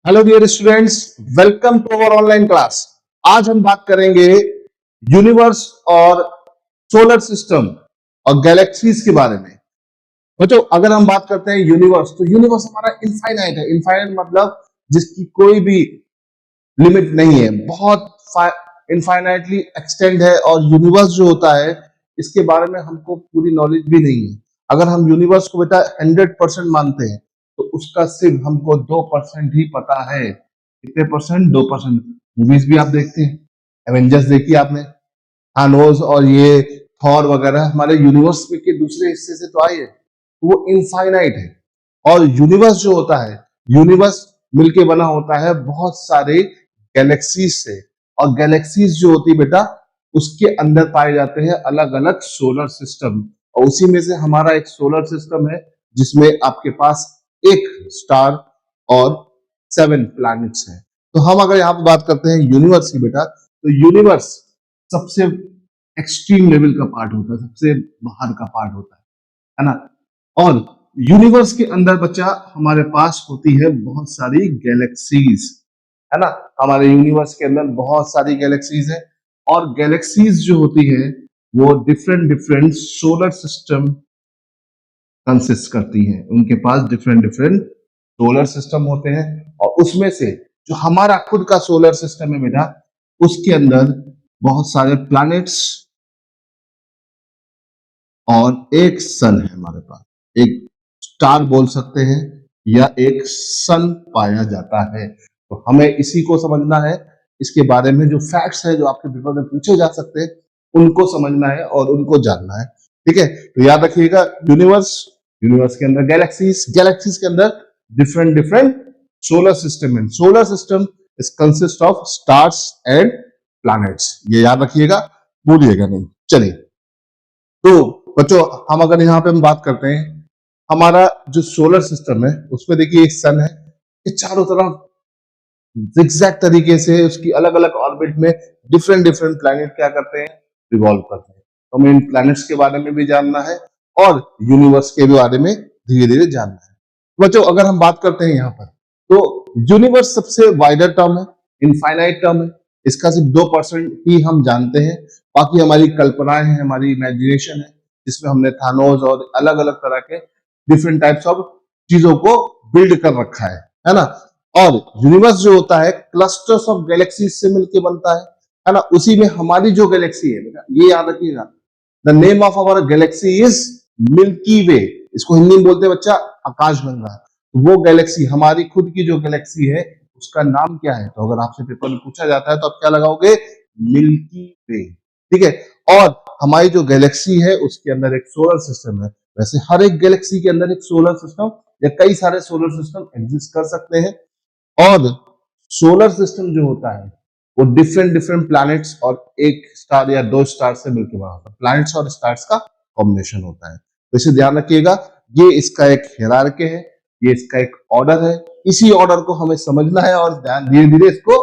Hello dear students, welcome to our online class. आज हम बात करेंगे यूनिवर्स और सोलर सिस्टम और गैलेक्सीज के बारे में। बच्चों, अगर हम बात करते हैं यूनिवर्स, तो यूनिवर्स हमारा इनफाइनाइट है। इनफाइनाइट मतलब जिसकी कोई भी लिमिट नहीं है, बहुत इनफाइनाइटली एक्सटेंड है। और यूनिवर्स जो होता है, इसके बारे में हमको पूरी नॉलेज भी नहीं है। अगर हम यूनिवर्स को बेटा 100% मानते हैं, तो उसका सिर्फ हमको 2% ही पता है। कितने परसेंट? 2%। मूवीज भी आप देखते हैं, एवेंजर्स देखी आपने, थानोस और ये थॉर वगैरह हमारे यूनिवर्स में के दूसरे हिस्से से तो आए हैं। वो इनफाइनाइट है। और यूनिवर्स जो होता है, यूनिवर्स मिलके बना होता है बहुत सारे गैलेक्सीज से। और गैलेक्सीज जो होती है बेटा, उसके अंदर पाए जाते हैं अलग अलग सोलर सिस्टम। और उसी में से हमारा एक सोलर सिस्टम है, जिसमें आपके पास एक स्टार और 7 प्लैनेट्स हैं। तो हम अगर यहाँ पे बात करते हैं यूनिवर्स की बेटा, तो यूनिवर्स सबसे एक्सट्रीम लेवल का पार्ट होता है, सबसे बाहर का पार्ट होता है ना। और यूनिवर्स के अंदर बच्चा हमारे पास होती है बहुत सारी गैलेक्सीज, है ना। हमारे यूनिवर्स के अंदर बहुत सारी गैलेक्सीज है। और गैलेक्सीज जो होती है, वो different different solar system consist करती हैं। उनके पास डिफरेंट डिफरेंट सोलर सिस्टम होते हैं। और उसमें से जो हमारा खुद का सोलर सिस्टम है बेटा, उसके अंदर बहुत सारे प्लैनेट्स और एक सन है हमारे पास। एक स्टार बोल सकते हैं या एक सन पाया जाता है। तो हमें इसी को समझना है। इसके बारे में जो फैक्ट्स है, जो आपके पेपर में पूछे जा सकते हैं, उनको समझना है और उनको जानना है। ठीक है, तो याद रखिएगा, यूनिवर्स, यूनिवर्स के अंदर गैलेक्सीज, गैलेक्सीज के अंदर डिफरेंट डिफरेंट सोलर सिस्टम है। Solar system is consist of stars and planets. ये याद रखिएगा, भूलिएगा नहीं। चलिए, तो बच्चों, हम अगर यहाँ पे हम बात करते हैं, हमारा जो सोलर सिस्टम है, उसमें देखिए एक सन है। ये चारों तरफ जिगजैग तरीके से उसकी अलग अलग ऑर्बिट में डिफरेंट डिफरेंट प्लैनेट क्या करते हैं? रिवॉल्व करते हैं। तो हमें इन प्लैनेट्स के बारे में भी जानना है और यूनिवर्स के बारे में धीरे धीरे जानना है। बच्चों, अगर हम बात करते हैं यहाँ पर, तो यूनिवर्स सबसे वाइडर टर्म है, इनफाइनाइट टर्म है। इसका सिर्फ 2% ही हम जानते हैं। बाकी हमारी कल्पनाएं हैं, हमारी इमेजिनेशन है, जिसमें हमने थानोस और अलग अलग तरह के डिफरेंट टाइप्स ऑफ चीजों को बिल्ड कर रखा है ना। और यूनिवर्स जो होता है, क्लस्टर्स ऑफ गैलेक्सीज से मिलकर बनता है ना। उसी में हमारी जो गैलेक्सी है बेटा, ये याद रखिएगा, the name of our galaxy is Milky Way. इसको हिंदी में बोलते हैं बच्चा आकाशगंगा। वो गैलेक्सी, हमारी खुद की जो गैलेक्सी है, उसका नाम क्या है? तो अगर आपसे पेपर में पूछा जाता है, तो आप क्या लगाओगे? मिल्की वे। ठीक है। और हमारी जो गैलेक्सी है, उसके अंदर एक सोलर सिस्टम है। वैसे हर एक गैलेक्सी के अंदर एक सोलर सिस्टम या कई सारे सोलर सिस्टम एग्जिस्ट कर सकते हैं। और सोलर सिस्टम जो होता है, वो डिफरेंट डिफरेंट प्लैनेट्स और एक स्टार या 2 स्टार से मिलकर बना होता है। प्लैनेट्स और स्टार्स का कॉम्बिनेशन होता है। तो इसे ध्यान रखिएगा, ये इसका एक हियरार्की है, ये इसका एक ऑर्डर है। इसी ऑर्डर को हमें समझना है और धीरे धीरे इसको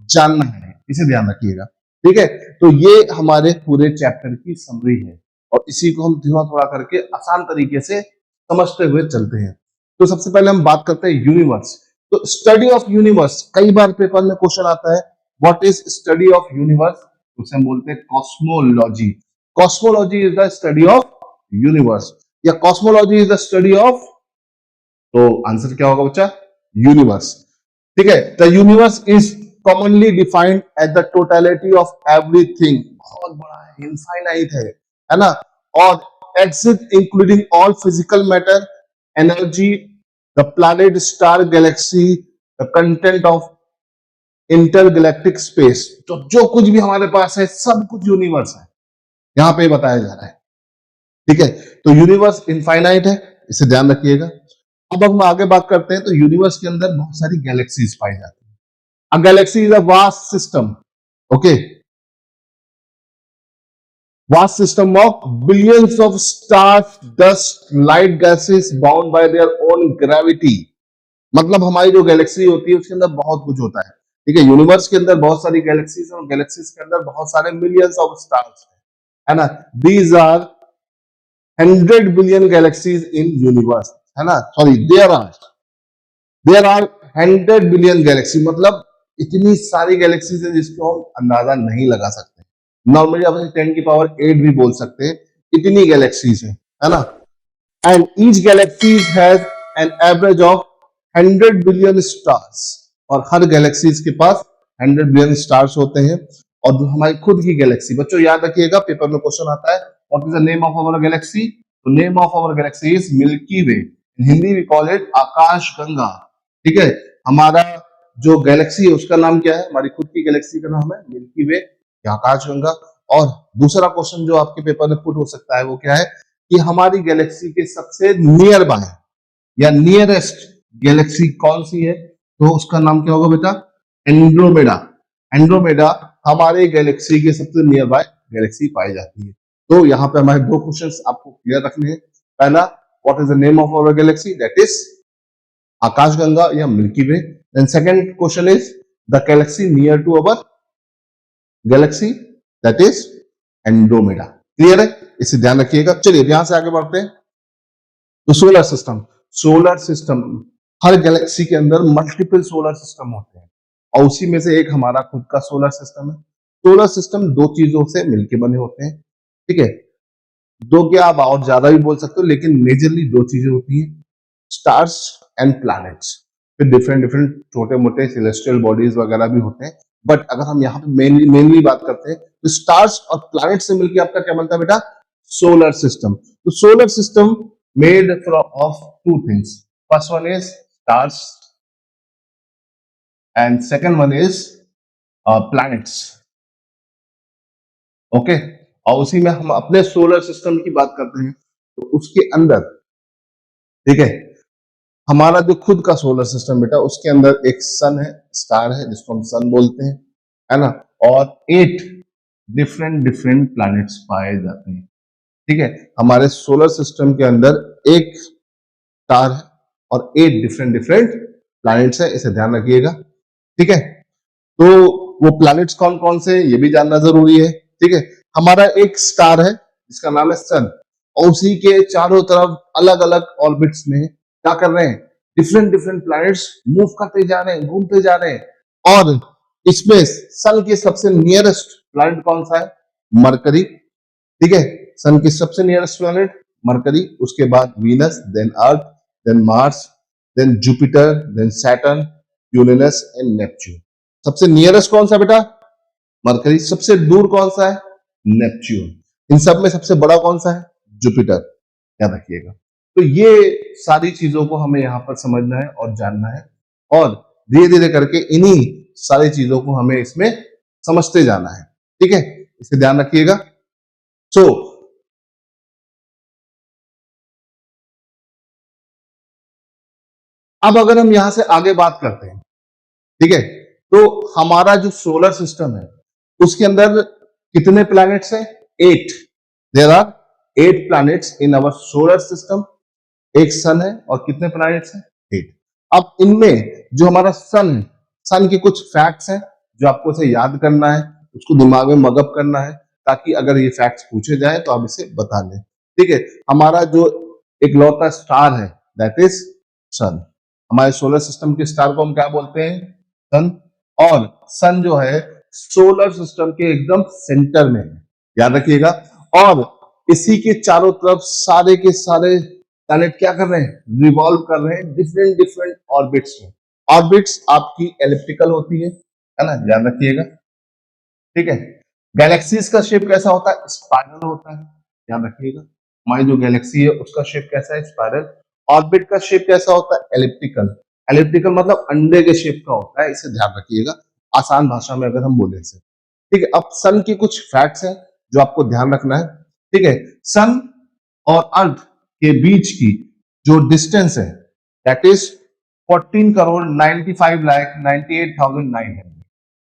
जानना है। इसे ध्यान रखिएगा। ठीक है, तो ये हमारे पूरे चैप्टर की समरी है और इसी को हम थोड़ा थोड़ा करके आसान तरीके से समझते हुए चलते हैं। तो सबसे पहले हम बात करते हैं यूनिवर्स। तो स्टडी ऑफ यूनिवर्स, कई बार पेपर में क्वेश्चन आता है, what is study of universe? उसे हम बोलते हैं cosmology. Cosmology is the study of universe या cosmology is the study of, तो आंसर क्या होगा बच्चा? यूनिवर्स। ठीक है, the universe is commonly defined as the totality of everything. बहुत बड़ा है, इनफाइनाइट है ना। और exist including all physical matter, energy, the planet, star, galaxy, the content of intergalactic space। तो जो कुछ भी हमारे पास है, सब कुछ यूनिवर्स है, यहां पे बताया जा रहा है। ठीक है, तो यूनिवर्स इनफाइनाइट है, इसे ध्यान रखिएगा। अब हम आगे बात करते हैं, तो यूनिवर्स के अंदर बहुत सारी गैलेक्सीज पाई जाती है। A galaxy is a vast system, okay, vast system of billions of stars, dust, light gases bound by their own gravity। मतलब हमारी जो गैलेक्सी होती है, उसके अंदर बहुत कुछ होता है। ठीक है, यूनिवर्स के अंदर बहुत सारी गैलेक्सीज हैं और गैलेक्सीज के अंदर बहुत सारे मिलियंस ऑफ स्टार्स है ना। These are 100 billion galaxies in universe, है ना। Sorry, there are 100 billion galaxy, मतलब इतनी सारी गैलेक्सीज हैं जिसको हम अंदाजा नहीं लगा सकते। नॉर्मली आप 10 की पावर 8 भी बोल सकते हैं, इतनी गैलेक्सीज है ना। And each Galaxy has an average of 100 billion stars, और हर गैलेक्सीज के पास 100 बिलियन स्टार्स होते हैं। और जो हमारी खुद की गैलेक्सी, बच्चों याद रखिएगा पेपर में क्वेश्चन आता है, what is the name of our galaxy? तो name of our galaxy is Milky Way, in Hindi we call it Akash Ganga. ठीक है, हमारा जो गैलेक्सी है उसका नाम क्या है? हमारी खुद की गैलेक्सी का नाम है मिल्की वे या आकाश गंगा। और दूसरा क्वेश्चन जो आपके पेपर में पुट हो सकता है वो क्या है कि हमारी गैलेक्सी के सबसे नियर बाय या नियरेस्ट गैलेक्सी कौन सी है? तो उसका नाम क्या होगा बेटा? एंड्रोमेडा। एंड्रोमेडा हमारे गैलेक्सी के सबसे नियर बाय गैलेक्सी पाई जाती है। तो यहाँ पे हमारे दो क्वेश्चंस आपको क्लियर रखने हैं। पहला, what is the name of our galaxy? That is आकाशगंगा या milky way. Then second question is the galaxy near to our galaxy, that is Andromeda. Clear है? इसे ध्यान रखिएगा। चलिए यहां से आगे बढ़ते हैं। तो सोलर सिस्टम, सोलर सिस्टम, हर गैलेक्सी के अंदर मल्टीपल सोलर सिस्टम होते हैं और उसी में से एक हमारा खुद का सोलर सिस्टम है। सोलर सिस्टम दो चीजों से मिलकर बने होते हैं। ठीक है, दो क्या आप और ज्यादा भी बोल सकते हो, लेकिन मेजरली दो चीजें होती हैं, स्टार्स एंड प्लैनेट्स। फिर डिफरेंट डिफरेंट छोटे मोटे सेलेस्टियल बॉडीज वगैरह भी होते हैं, बट अगर हम यहाँ पे मेनली बात करते हैं तो स्टार्स और प्लैनेट से मिलकर आपका क्या बनता है बेटा? Solar system. तो solar system made of two things. First one is stars and second one is planets. Okay, और उसी में हम अपने सोलर सिस्टम की बात करते हैं तो उसके अंदर, ठीक है, हमारा जो खुद का सोलर सिस्टम बेटा, उसके अंदर एक सन है, स्टार है जिसको हम सन बोलते हैं, है ना, और 8 डिफरेंट डिफरेंट प्लैनेट्स पाए जाते हैं। ठीक है, हमारे सोलर सिस्टम के अंदर एक स्टार है और 8 डिफरेंट डिफरेंट प्लैनेट्स है, इसे ध्यान रखिएगा। ठीक है, तो वो प्लैनेट्स कौन कौन से ये भी जानना जरूरी है। ठीक है, हमारा एक स्टार है जिसका नाम है सन, और उसी के चारों तरफ अलग अलग ऑर्बिट्स में क्या कर रहे हैं? डिफरेंट डिफरेंट प्लैनेट्स मूव करते जा रहे हैं, घूमते जा रहे हैं। और इसमें सन के सबसे नियरेस्ट प्लैनेट कौन सा है? मरकरी। ठीक है, सन की सबसे नियरेस्ट प्लैनेट मरकरी, उसके बाद Venus, then Earth, then Mars, then Jupiter, then Saturn, Uranus and Neptune. सबसे नियरेस्ट कौन सा बेटा? मरकरी। सबसे दूर कौन सा है? नेपच्यून। इन सब में सबसे बड़ा कौन सा है? जुपिटर। याद रखिएगा। तो ये सारी चीजों को हमें यहाँ पर समझना है और जानना है, और धीरे धीरे करके इन्हीं सारी चीजों को हमें इसमें समझते जाना है। ठीक है, इसे ध्यान रखिएगा। सो अब अगर हम यहां से आगे बात करते हैं, ठीक है, तो हमारा जो सोलर सिस्टम है उसके अंदर कितने प्लैनेट्स हैं? 8। There are 8 planets in our solar system. एक सन है और कितने प्लैनेट्स हैं? 8। अब इनमें जो हमारा सन है, सन के कुछ फैक्ट्स हैं जो आपको इसे याद करना है, उसको दिमाग में मगअप करना है, ताकि अगर ये फैक्ट्स पूछे जाए तो आप इसे बता लें। ठीक है, हमारा जो इकलौता स्टार है दैट इज सन। हमारे सोलर सिस्टम के स्टार को हम क्या बोलते हैं? सन। और सन जो है सोलर सिस्टम के एकदम सेंटर में है, याद रखिएगा। और इसी के चारों तरफ सारे के सारे प्लैनेट क्या कर रहे हैं? रिवॉल्व कर रहे हैं डिफरेंट डिफरेंट ऑर्बिट्स में। ऑर्बिट्स आपकी एलिप्टिकल होती है ना, ध्यान रखिएगा। ठीक है, गैलेक्सीज का शेप कैसा होता है? स्पाइरल होता है, ध्यान रखिएगा। हमारी जो गैलेक्सी है उसका शेप कैसा है? स्पाइरल। ऑर्बिट का शेप कैसा होता है? एलिप्टिकल। एलिप्टिकल मतलब अंडे के शेप का होता है, इसे ध्यान रखिएगा, आसान भाषा में अगर हम बोले इसे। ठीक है, अब सन की कुछ फैक्ट्स हैं जो आपको ध्यान रखना है। ठीक है, सन और अर्थ के बीच की जो डिस्टेंस है दैट इज 14 करोड़ 95 लाख 98,900,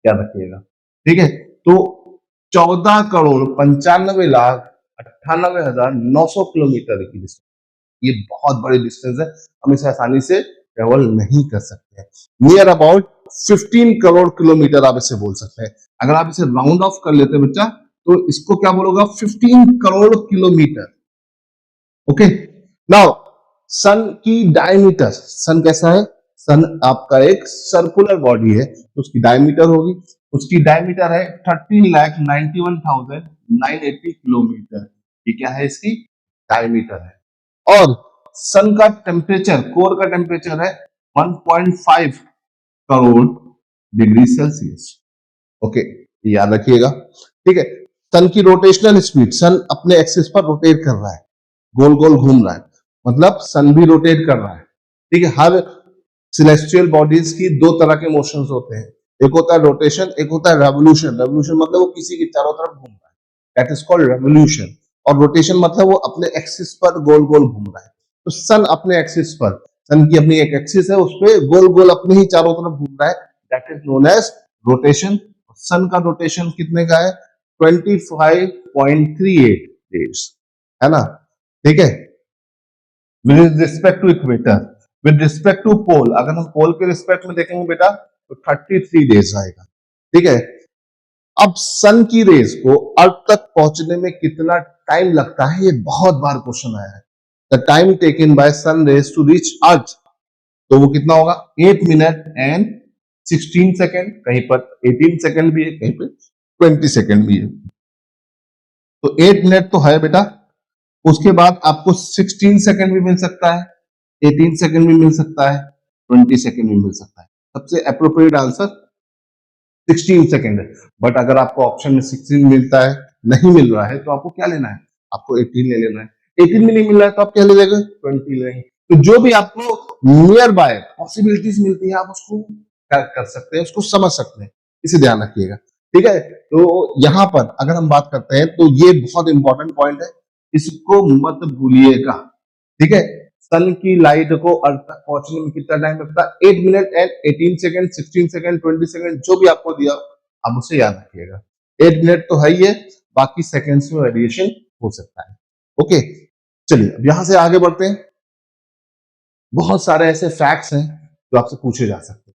याद रखिएगा। ठीक है, तो 14 करोड़ 95 लाख 98,900 किलोमीटर की डिस्टेंस, ये बहुत बड़ी डिस्टेंस है, हम इसे आसानी से ट्रेवल नहीं कर सकते हैं। नियर अबाउट 15 करोड़ किलोमीटर आप इसे बोल सकते हैं। अगर आप इसे राउंड ऑफ कर लेते हैं बच्चा तो इसको क्या बोलोगा? 15 करोड़ किलोमीटर। ओके, नाउ सन की डायमीटर, सन कैसा है? सन आपका एक सर्कुलर बॉडी है, तो उसकी डायमीटर होगी, उसकी डायमीटर है 13,91,980 किलोमीटर। ये क्या है, इसकी डायमीटर है। और सन का टेम्परेचर, कोर का टेम्परेचर है 1.5 करोड़ डिग्री सेल्सियस। ओके, याद रखिएगा। ठीक है, सन की रोटेशनल स्पीड, सन अपने एक्सिस पर रोटेट कर रहा है, गोल गोल घूम रहा है, मतलब सन भी रोटेट कर रहा है। ठीक है, हर सिलेस्टियल बॉडीज की दो तरह के मोशंस होते हैं, एक होता है रोटेशन, एक होता है रेवोल्यूशन। रेवोल्यूशन मतलब वो किसी के चारों तरफ घूम रहा है, दैट इज कॉल्ड रेवोल्यूशन। और रोटेशन मतलब वो अपने एक्सिस पर गोल गोल घूम रहा है। तो सन अपने एक्सिस पर, सन की अपनी एक एक्सिस है, उस पर गोल गोल अपने ही चारों तरफ घूम रहा है, that is known as rotation. Sun का रोटेशन कितने का है, 25.38 डेज, है ना। ठीक है, with respect to equator, with respect to pole, अगर हम पोल के रिस्पेक्ट में देखेंगे बेटा तो 33 डेज आएगा। ठीक है, अब सन की रेज को अर्थ तक पहुंचने में कितना टाइम लगता है, ये बहुत बार क्वेश्चन आया है। The time taken by sun rays to reach Earth, तो वो कितना होगा, 8 मिनट एंड 16 सेकेंड, कहीं पर 18 सेकेंड भी है, कहीं पर 20 सेकेंड भी है। तो 8 मिनट तो है बेटा, उसके बाद आपको 16 सेकेंड भी मिल सकता है, 18 सेकेंड भी मिल सकता है, 20 सेकेंड भी मिल सकता है। सबसे अप्रोप्रिएट आंसर 16 सेकेंड है। बट अगर आपको ऑप्शन में 16 मिलता है, नहीं मिल रहा है, तो आपको क्या लेना है, आपको 18 ले लेना है। 18 में नहीं मिल रहा है तो आप क्या ले लेंगे, 20 लेंगे। तो जो भी आपको नियर बाय पॉसिबिलिटीज मिलती है, आप उसको कर सकते हैं, उसको समझ सकते हैं, इसे ध्यान रखिएगा। ठीक है, तो यहां पर अगर हम बात करते हैं तो ये बहुत इंपॉर्टेंट पॉइंट है, इसको मत भूलिएगा। ठीक है, सन की लाइट को अर्थ तक पहुंचने में कितना टाइम लगता है, 8 minute and 18 second, 16 second, 20 second, जो भी आपको दिया आप उसे याद रखिएगा। 8 मिनट तो है ही है, बाकी सेकेंड्स में वेरिएशन हो सकता है। ओके, चलिए अब यहां से आगे बढ़ते हैं। बहुत सारे ऐसे फैक्ट्स हैं जो आपसे पूछे जा सकते हैं,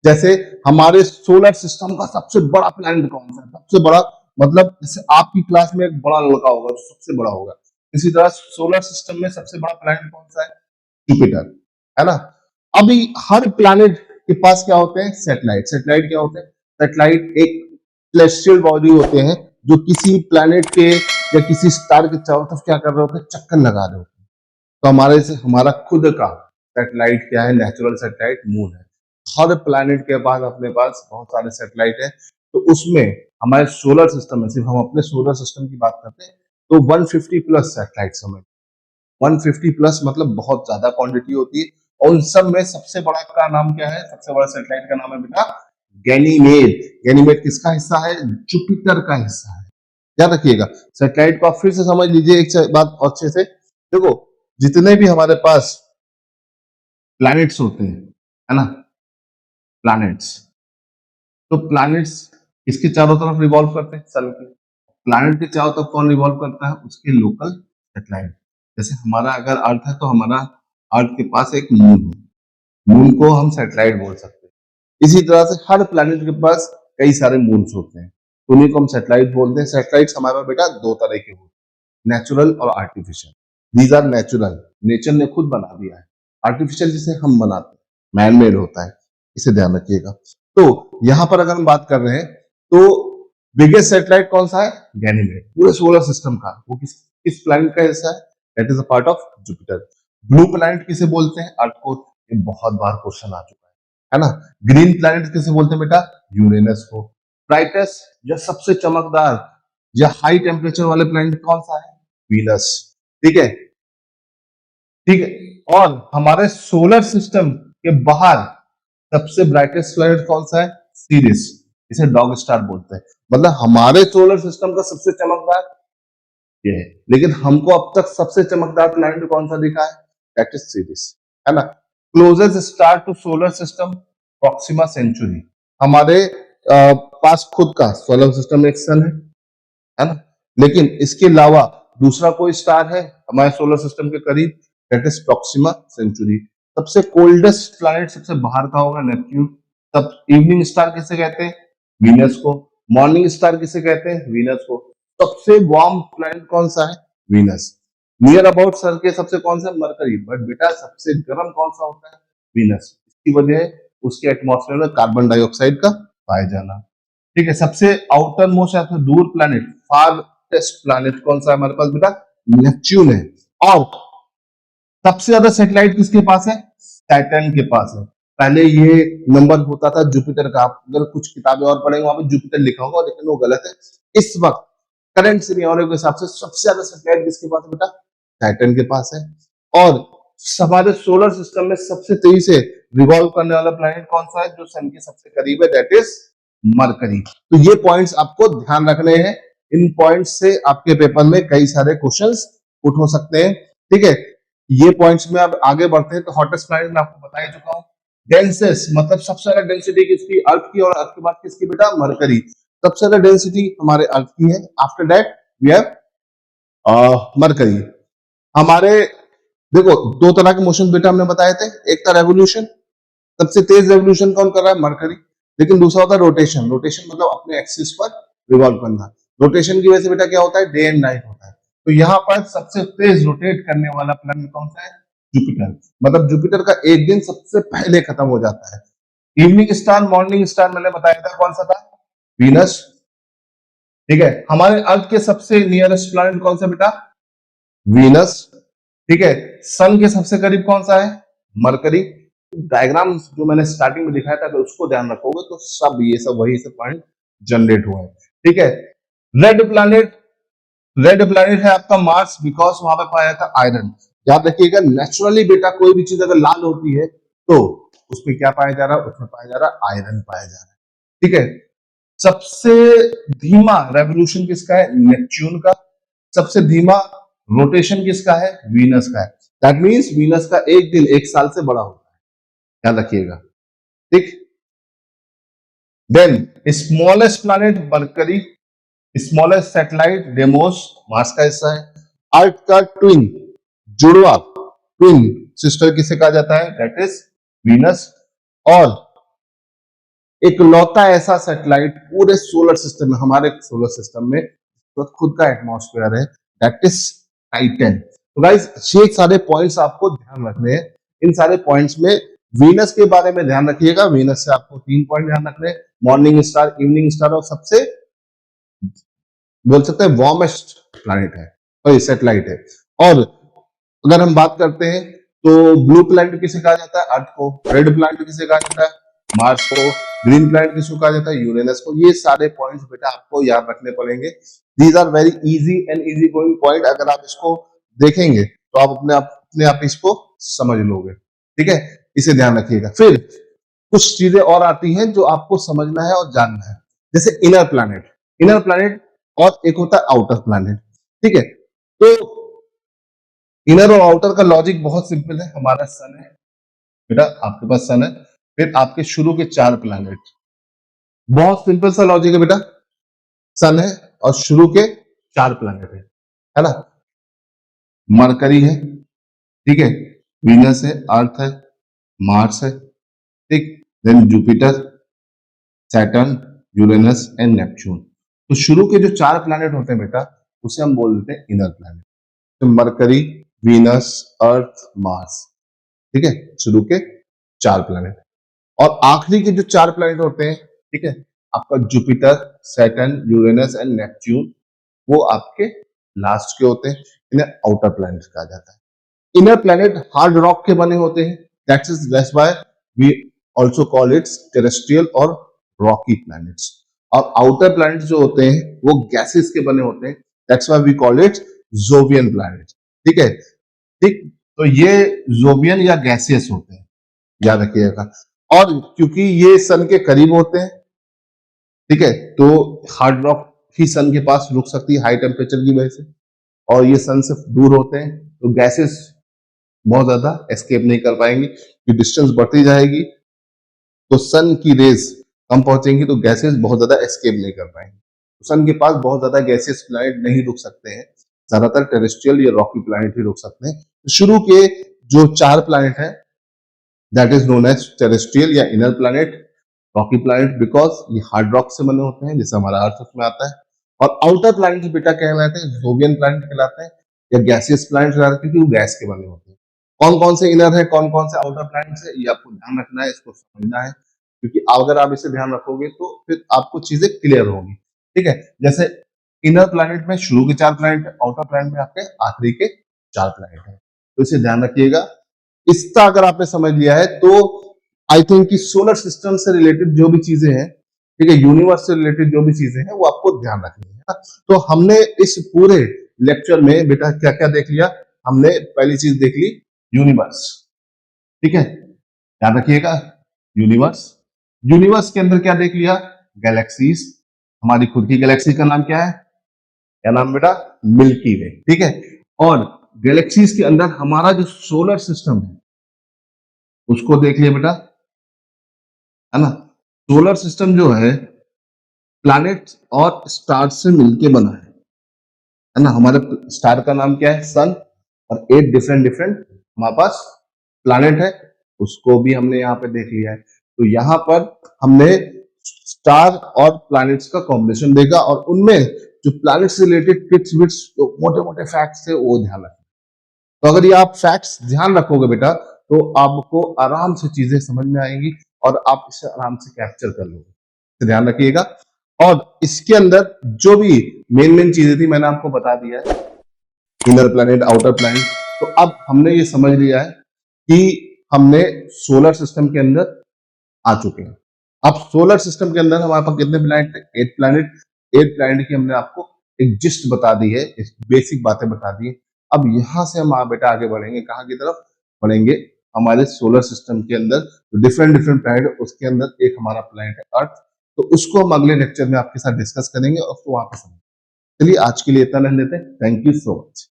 जैसे हमारे सोलर सिस्टम का सबसे बड़ा प्लैनेट कौन सा है, सबसे बड़ा, मतलब जैसे आपकी क्लास में एक बड़ा लड़का होगा जो सबसे बड़ा होगा, इसी तरह सोलर सिस्टम में सबसे बड़ा प्लैनेट कौन सा है, जुपिटर, है ना। अभी हर प्लैनेट के पास क्या होते हैं, सैटेलाइट। सैटेलाइट क्या होते हैं, सैटेलाइट एक सेलेस्टियल बॉडी होते हैं जो किसी प्लैनेट के या किसी स्टार के चारों तरफ क्या कर रहे होते हैं, चक्कर लगा रहे होते हैं। तो हमारे से हमारा खुद का सैटेलाइट क्या है, नेचुरल सैटेलाइट मून है। हर प्लैनेट के पास अपने पास बहुत सारे सैटेलाइट है, तो उसमें हमारे सोलर सिस्टम में, सिर्फ हम अपने सोलर सिस्टम की बात करते हैं तो 150 प्लस सैटेलाइट्स हमें, 150 प्लस मतलब बहुत ज्यादा क्वांटिटी होती है। और उन सब में सबसे बड़ा का नाम क्या है, सबसे बड़ा सैटेलाइट का नाम है बेटा गैनीमेड। गैनीमेड किसका हिस्सा है, जुपिटर का हिस्सा है, याद रखिएगा। सैटेलाइट को आप फिर से समझ लीजिए एक बात अच्छे से, देखो जितने भी हमारे पास प्लैनेट्स होते हैं, है ना, प्लैनेट्स, तो प्लैनेट्स इसके चारों तरफ रिवॉल्व करते हैं, सन के। प्लैनेट के चारों तरफ कौन रिवॉल्व करता है, उसके लोकल सैटेलाइट। जैसे हमारा अगर अर्थ है तो हमारा अर्थ के पास एक मून है, मून को हम सैटेलाइट बोल सकते हैं। इसी तरह से हर प्लैनेट के पास कई सारे मून्स होते हैं, तो उन्हीं को हम सैटेलाइट बोलते हैं। सैटेलाइट्स हमारे बेटा दो तरह के होते हैं, नेचुरल और artificial. These are natural, nature ने खुद बना दिया है। आर्टिफिशियल जिसे हम बनाते हैं, मैन मेड होता है, इसे ध्यान रखिएगा। तो यहां पर अगर हम बात कर रहे हैं तो बिगेस्ट सैटेलाइट कौन सा है, गैनीमेड, पूरे सोलर सिस्टम का। वो किस प्लैनेट का हिस्सा है, that is a part of Jupiter. Blue planet किसे बोलते हैं, अर्थ को, ये बहुत बार क्वेश्चन आ चुका है ना। ग्रीन प्लैनेट किसे बोलते हैं बेटा, यूरेनस को। ब्राइटेस्ट या सबसे चमकदार या हाई टेम्परेचर वाले प्लैनेट कौन सा है, वीनस। ठीक है, ठीक है। और हमारे सोलर सिस्टम के बाहर सबसे ब्राइटेस्ट प्लैनेट कौन सा है, सीरियस, इसे डॉग स्टार बोलते हैं। मतलब हमारे सोलर सिस्टम का सबसे चमकदार ये है, लेकिन हमको अब तक सबसे चमकदार प्लैनेट कौन सा दिखा है, दैट इज सीरियस, है ना। Closest star to solar system Proxima Centauri. हमारे पास खुद का सोलर सिस्टम एक सन है ना, लेकिन इसके अलावा दूसरा कोई स्टार है हमारे सोलर सिस्टम के करीब, दैट इज प्रॉक्सिमा सेंचुरी। सबसे कोल्डेस्ट प्लैनेट सबसे बाहर का होगा नेपच्यून। तब इवनिंग स्टार किसे कहते हैं, वीनस को। मॉर्निंग स्टार किसे कहते हैं, वीनस को। सबसे वार्म प्लैनेट कौन सा है, वीनस। नियर अबाउट सन के सबसे कौन सा, मरकरी। बट बेटा सबसे गर्म कौन सा होता है, वीनस। इसकी वजह उसके एटमॉस्फेयर में कार्बन डाइऑक्साइड का पाया जाना। ठीक है, सबसे आउटर मोस्ट या फिर दूर प्लैनेट, फारटेस्ट प्लैनेट कौन सा है हमारे पास बेटा? नेपच्यून है। और सबसे ज्यादा सैटेलाइट किसके पास है? सैटर्न के पास है। पहले ये नंबर होता था जुपिटर का, आप अगर कुछ किताबें और पढ़ेंगे वहां पे जुपिटर लिखा होगा, लेकिन वो गलत है। इस वक्त करंट सिनेरियो के हिसाब से सबसे ज्यादा सैटेलाइट किसके पास है बेटा? सैटर्न के पास है। और हमारे सोलर सिस्टम में सबसे तेजी से रिवॉल्व करने वाला प्लैनेट कौन सा है जो सन के सबसे करीब है? That is mercury. तो ये पॉइंट्स आपको ध्यान रखने हैं। इन पॉइंट्स से आपके पेपर में कई सारे क्वेश्चंस पुट हो सकते हैं। ठीक है, ये पॉइंट्स में अब आगे बढ़ते हैं। तो हॉटेस्ट प्लैनेट मैं आपको बता ही चुका हूं। डेंसेस्ट मतलब सबसे ज्यादा डेंसिटी किसकी? अर्थ की। और अर्थ के बाद किसकी बेटा? मरकरी। सबसे ज्यादा डेंसिटी हमारे अर्थ की है। After that we have Mercury. हमारे देखो दो तरह के मोशन बेटा हमने बताए थे, एक था रेवोल्यूशन, सबसे तेज रेवोल्यूशन कौन कर रहा है? मरकरी। लेकिन दूसरा होता है रोटेशन। रोटेशन मतलब अपने एक्सिस पर रिवॉल्व करना। रोटेशन की वजह से बेटा क्या होता है? डे एंड नाइट होता है। तो यहाँ पर सबसे तेज रोटेट करने वाला प्लैनेट कौन सा है? जुपिटर। मतलब जुपिटर का एक दिन सबसे पहले खत्म हो जाता है। इवनिंग स्टार, मॉर्निंग स्टार मैंने बताया था कौन सा था? वीनस। ठीक है, हमारे अर्थ के सबसे नियरेस्ट प्लैनेट कौन सा बेटा? वीनस। ठीक है, सन के सबसे करीब कौन सा है? मरकरी। डायग्राम जो मैंने स्टार्टिंग में दिखाया था अगर उसको ध्यान रखोगे तो सब ये सब वही सब पॉइंट जनरेट हुए हैं। ठीक है, रेड प्लैनेट, रेड प्लैनेट है आपका मार्स, बिकॉज वहां पे पाया था आयरन। याद रखिएगा नेचुरली बेटा कोई भी चीज अगर लाल होती है तो उसमें क्या पाया जा रहा है? उसमें पाया जा रहा है आयरन पाया जा रहा है। ठीक है, सबसे धीमा रेवोल्यूशन किसका है? नेपच्यून का। सबसे धीमा रोटेशन किसका है? वीनस का है। दैट मींस वीनस का एक दिन एक साल से बड़ा होता है, याद रखिएगा। ठीक, then smallest planet Mercury, smallest satellite Deimos Mars का हिस्सा है। अर्थ का ट्विन, जुड़वा, ट्विन सिस्टर किसे कहा जाता है? That is Venus. और एक लौता ऐसा सैटेलाइट पूरे सोलर सिस्टम में, हमारे सोलर सिस्टम में तो खुद का एटमॉस्फेयर है, दैट इज टाइटन। तो गाइस ये सारे पॉइंट्स आपको ध्यान रखने हैं। इन सारे पॉइंट्स में वीनस के बारे में ध्यान रखिएगा। वीनस से आपको 3 पॉइंट ध्यान रखने हैं, मॉर्निंग स्टार, इवनिंग स्टार और सबसे बोल सकते हैं वार्मेस्ट प्लैनेट है, सॉरी सैटेलाइट है। और अगर हम बात करते हैं तो ब्लू प्लैनेट किसे कहा जाता है? अर्थ को। रेड प्लैनेट किसे कहा जाता है? मार्स को। ग्रीन प्लैनेट किसको कहा जाता है? यूरेनस को। ये सारे पॉइंट्स बेटा आपको याद रखने पड़ेंगे। These are very easy and easy going point. अगर आप इसको देखेंगे तो आप अपने आप इसको समझ लोगे। ठीक है, इसे ध्यान रखिएगा। फिर कुछ चीजें और आती हैं जो आपको समझना है और जानना है, जैसे इनर प्लैनेट। इनर प्लैनेट और एक होता है आउटर प्लैनेट। ठीक है, तो इनर और आउटर का लॉजिक बहुत सिंपल है। हमारा सन है बेटा, आपके पास सन है, फिर आपके शुरू के 4 प्लैनेट। बहुत सिंपल सा लॉजिक है बेटा। सन है और शुरू के 4 प्लैनेट है ना? मरकरी है, ठीक है, वीनस है, अर्थ है, मार्स है, ठीक, then Jupiter, Saturn, Uranus and Neptune. तो शुरू के जो 4 प्लैनेट होते हैं बेटा उसे हम बोल देते हैं इनर प्लैनेट। तो मरकरी, वीनस, अर्थ, मार्स, ठीक है, शुरू के 4 प्लैनेट। और आखिरी के जो 4 प्लैनेट होते हैं, ठीक है, आपका Jupiter, Saturn, Uranus and Neptune, वो आपके लास्ट के होते हैं। इन्हें आउटर प्लैनेट कहा जाता है। इनर प्लैनेट हार्ड रॉक के बने होते हैं, that's why we also call its terrestrial और रॉकी प्लैनेट्स। और आउटर प्लैनेट्स जो होते हैं वो गैसेस के बने होते हैं, that's why we call it Jovian planet. ठीक है, ठीक, तो ये जोवियन या गैसियस होते हैं, याद रखिएगा। और क्योंकि ये सन के करीब होते हैं, ठीक है, तो हार्ड रॉक ही सन के पास रुक सकती है हाई टेम्परेचर की वजह से। और ये सन से दूर होते हैं तो गैसेस बहुत ज्यादा एस्केप नहीं कर पाएंगी, कि डिस्टेंस बढ़ती जाएगी तो सन की रेज कम पहुंचेंगी तो गैसेस बहुत ज्यादा एस्केप नहीं कर पाएंगे। तो सन के पास बहुत ज्यादा गैसेस प्लैनेट नहीं रुक सकते हैं, ज्यादातर टेरेस्ट्रियल या रॉकी प्लैनेट ही रुक सकते हैं। तो शुरू के जो 4 प्लैनेट है that is known as terrestrial या inner planet, rocky planet because ये हार्ड रॉक से बने होते हैं, जैसे हमारा अर्थ उसमें आता है। और आउटर प्लैनेट बेटा कहलाते हैं जोवियन प्लैनेट कहलाते हैं या गैसियस प्लैनेट कहलाते हैं, क्योंकि वो गैस के बने होते हैं। कौन कौन से इनर है, कौन कौन से आउटर प्लैनेट्स है, ये आपको ध्यान रखना है, इसको समझना है, क्योंकि अगर आप इसे ध्यान रखोगे तो फिर आपको चीजें क्लियर होंगी। ठीक है, जैसे इनर प्लैनेट में शुरू के 4 प्लैनेट है, आउटर प्लैनेट में आपके आखिरी के 4 प्लैनेट है, तो इसे ध्यान रखिएगा। इसका अगर आपने समझ लिया है तो आई थिंक कि सोलर सिस्टम से रिलेटेड जो भी चीजें हैं, ठीक है, यूनिवर्स से रिलेटेड जो भी चीजें हैं वो आपको ध्यान रखनी है ना। तो हमने इस पूरे लेक्चर में बेटा क्या क्या देख लिया, हमने पहली चीज देख ली यूनिवर्स, ठीक है, ध्यान रखिएगा, यूनिवर्स। यूनिवर्स के अंदर क्या देख लिया, गैलेक्सीज, हमारी खुद की गैलेक्सी का नाम क्या है, क्या नाम बेटा, मिल्की वे, ठीक है। और गैलेक्सीज के अंदर हमारा जो सोलर सिस्टम है उसको देख लिया बेटा, है ना। सोलर सिस्टम जो है प्लैनेट और स्टार से मिलके बना है ना। हमारे स्टार का नाम क्या है, सन, और 8 डिफरेंट डिफरेंट हमारे पास प्लैनेट है, उसको भी हमने यहाँ पे देख लिया है। तो यहाँ पर हमने स्टार और प्लैनेट्स का कॉम्बिनेशन देखा, और उनमें जो प्लैनेट से रिलेटेड टिप्स विट्स जो मोटे मोटे फैक्ट्स थे वो ध्यान रखना। तो अगर ये आप फैक्ट्स ध्यान रखोगे बेटा तो आपको आराम से चीजें समझ में आएंगी और आप इसे आराम से कैप्चर कर लोगे, तो ध्यान रखिएगा। और इसके अंदर जो भी मेन मेन चीजें थी मैंने आपको बता दिया है, इनर प्लैनेट, आउटर प्लैनेट। तो अब हमने ये समझ लिया है कि हमने सोलर सिस्टम के अंदर आ चुके हैं। अब सोलर सिस्टम के अंदर हमारे पास कितने प्लैनेट थे, 8 प्लैनेट। 8 प्लैनेट की हमने आपको एक जिस्ट बता दी है, बेसिक बातें बता दी है। अब यहां से हम बेटा आगे बढ़ेंगे, कहाँ की तरफ बढ़ेंगे, हमारे सोलर सिस्टम के अंदर डिफरेंट डिफरेंट प्लैनेट, उसके अंदर एक हमारा प्लैनेट है अर्थ। तो उसको हम अगले लेक्चर में आपके साथ डिस्कस करेंगे और उसको वहां पे समझेंगे। चलिए आज के लिए इतना रह लेते हैं, थैंक यू सो मच।